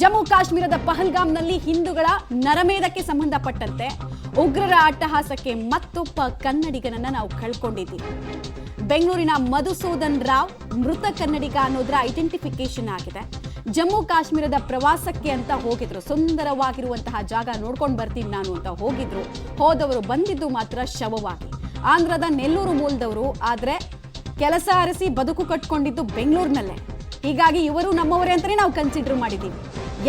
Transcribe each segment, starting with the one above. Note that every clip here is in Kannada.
ಜಮ್ಮು ಕಾಶ್ಮೀರದ ಪಹಲ್ಗಾಮ್ನಲ್ಲಿ ಹಿಂದೂಗಳ ನರಮೇಧಕ್ಕೆ ಸಂಬಂಧಪಟ್ಟಂತೆ ಉಗ್ರರ ಅಟ್ಟಹಾಸಕ್ಕೆ ಮತ್ತೊಬ್ಬ ಕನ್ನಡಿಗನನ್ನ ನಾವು ಕಳ್ಕೊಂಡಿದ್ದೀವಿ. ಬೆಂಗಳೂರಿನ ಮಧುಸೂದನ್ ರಾವ್ ಮೃತ ಕನ್ನಡಿಗ ಅನ್ನೋದರ ಐಡೆಂಟಿಫಿಕೇಶನ್ ಆಗಿದೆ. ಜಮ್ಮು ಕಾಶ್ಮೀರದ ಪ್ರವಾಸಕ್ಕೆ ಅಂತ ಹೋಗಿದ್ರು, ಸುಂದರವಾಗಿರುವಂತಹ ಜಾಗ ನೋಡ್ಕೊಂಡು ಬರ್ತೀನಿ ನಾನು ಅಂತ ಹೋಗಿದ್ರು. ಹೋದವರು ಬಂದಿದ್ದು ಮಾತ್ರ ಶವವಾಗಿ. ಆಂಧ್ರದ ನೆಲ್ಲೂರು ಮೂಲದವರು, ಆದ್ರೆ ಕೆಲಸ ಅರಸಿ ಬದುಕು ಕಟ್ಕೊಂಡಿದ್ದು ಬೆಂಗಳೂರಿನಲ್ಲೇ. ಹೀಗಾಗಿ ಇವರು ನಮ್ಮವರೇ ಅಂತಾನೆ ನಾವು ಕನ್ಸಿಡರ್ ಮಾಡಿದ್ದೀವಿ.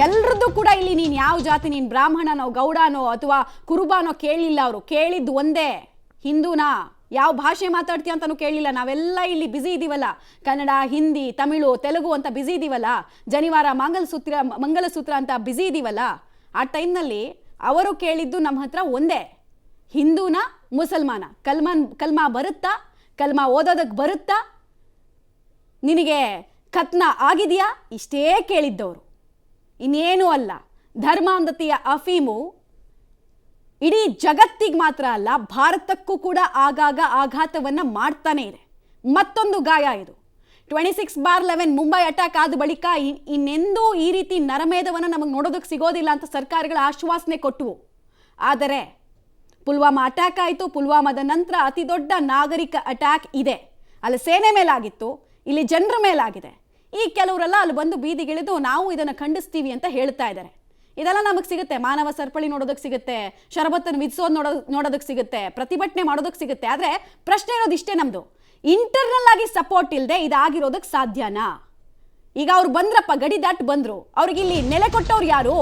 ಎಲ್ರದ್ದು ಕೂಡ ಇಲ್ಲಿ ನೀನು ಯಾವ ಜಾತಿ, ನೀನು ಬ್ರಾಹ್ಮಣನೋ ಗೌಡನೋ ಅಥವಾ ಕುರುಬಾನೋ ಕೇಳಲಿಲ್ಲ. ಅವರು ಕೇಳಿದ್ದು ಒಂದೇ, ಹಿಂದೂನಾ, ಯಾವ ಭಾಷೆ ಮಾತಾಡ್ತೀಯ ಅಂತಾನು ಕೇಳಲಿಲ್ಲ. ನಾವೆಲ್ಲ ಇಲ್ಲಿ ಬ್ಯುಸಿ ಇದ್ದೀವಲ್ಲ, ಕನ್ನಡ, ಹಿಂದಿ, ತಮಿಳು, ತೆಲುಗು ಅಂತ ಬ್ಯುಸಿ ಇದ್ದೀವಲ್ಲ, ಜನಿವಾರ ಮಂಗಲಸೂತ್ರ ಅಂತ ಬ್ಯುಸಿ ಇದ್ದೀವಲ್ಲ. ಆ ಟೈಮ್ನಲ್ಲಿ ಅವರು ಕೇಳಿದ್ದು ನಮ್ಮ ಹತ್ರ ಒಂದೇ, ಹಿಂದೂನಾ ಮುಸಲ್ಮಾನ, ಕಲ್ಮಾ ಬರುತ್ತಾ, ಕಲ್ಮಾ ಓದೋದಕ್ಕೆ ಬರುತ್ತಾ, ನಿನಗೆ ಖತ್ನ ಆಗಿದೆಯಾ, ಇಷ್ಟೇ ಕೇಳಿದ್ದವರು, ಇನ್ನೇನೂ ಅಲ್ಲ. ಧರ್ಮಾಂಧತೆಯ ಅಫೀಮು ಇಡೀ ಜಗತ್ತಿಗೆ ಮಾತ್ರ ಅಲ್ಲ, ಭಾರತಕ್ಕೂ ಕೂಡ ಆಗಾಗ ಆಘಾತವನ್ನ ಮಾಡ್ತಾನೆ ಇದೆ. ಮತ್ತೊಂದು ಗಾಯ ಇದು. 26/11 ಮುಂಬೈ ಅಟ್ಯಾಕ್ ಆದ ಬಳಿಕ ಇನ್ನೆಂದೂ ಈ ರೀತಿ ನರಮೇಧವನ್ನು ನಮಗೆ ನೋಡೋದಕ್ಕೆ ಸಿಗೋದಿಲ್ಲ ಅಂತ ಸರ್ಕಾರಗಳ ಆಶ್ವಾಸನೆ ಕೊಟ್ಟವು. ಆದರೆ ಪುಲ್ವಾಮಾ ಅಟ್ಯಾಕ್ ಆಯಿತು. ಪುಲ್ವಾಮಾದ ನಂತರ ಅತಿ ದೊಡ್ಡ ನಾಗರಿಕ ಅಟ್ಯಾಕ್ ಇದೆ. ಅಲ್ಲಿ ಸೇನೆ ಮೇಲಾಗಿತ್ತು, ಇಲ್ಲಿ ಜನರ ಮೇಲಾಗಿದೆ. ಈ ಕೆಲವರೆಲ್ಲ ಅಲ್ಲಿ ಬಂದು ಬೀದಿಗಿಳಿದು ನಾವು ಇದನ್ನು ಖಂಡಿಸ್ತೀವಿ ಅಂತ ಹೇಳ್ತಾ ಇದ್ದಾರೆ. ಇದೆಲ್ಲ ನಮಗೆ ಸಿಗುತ್ತೆ, ಮಾನವ ಸರಪಳಿ ನೋಡೋದಕ್ಕೆ ಸಿಗುತ್ತೆ, ಶರಬತ್ತನ್ನು ವಿಧಿಸೋದು ನೋಡೋದಕ್ಕೆ ಸಿಗುತ್ತೆ, ಪ್ರತಿಭಟನೆ ಮಾಡೋದಕ್ಕೆ ಸಿಗುತ್ತೆ. ಆದರೆ ಪ್ರಶ್ನೆ ಇರೋದು ಇಷ್ಟೇ ನಮ್ಮದು, ಇಂಟರ್ನಲ್ ಆಗಿ ಸಪೋರ್ಟ್ ಇಲ್ಲದೆ ಇದಾಗಿರೋದಕ್ಕೆ ಸಾಧ್ಯನಾ? ಈಗ ಅವ್ರು ಬಂದ್ರಪ್ಪ, ಗಡಿ ದಾಟ್ ಬಂದ್ರು, ಅವ್ರಿಗೆ ಇಲ್ಲಿ ನೆಲೆ ಕೊಟ್ಟವ್ರು ಯಾರು?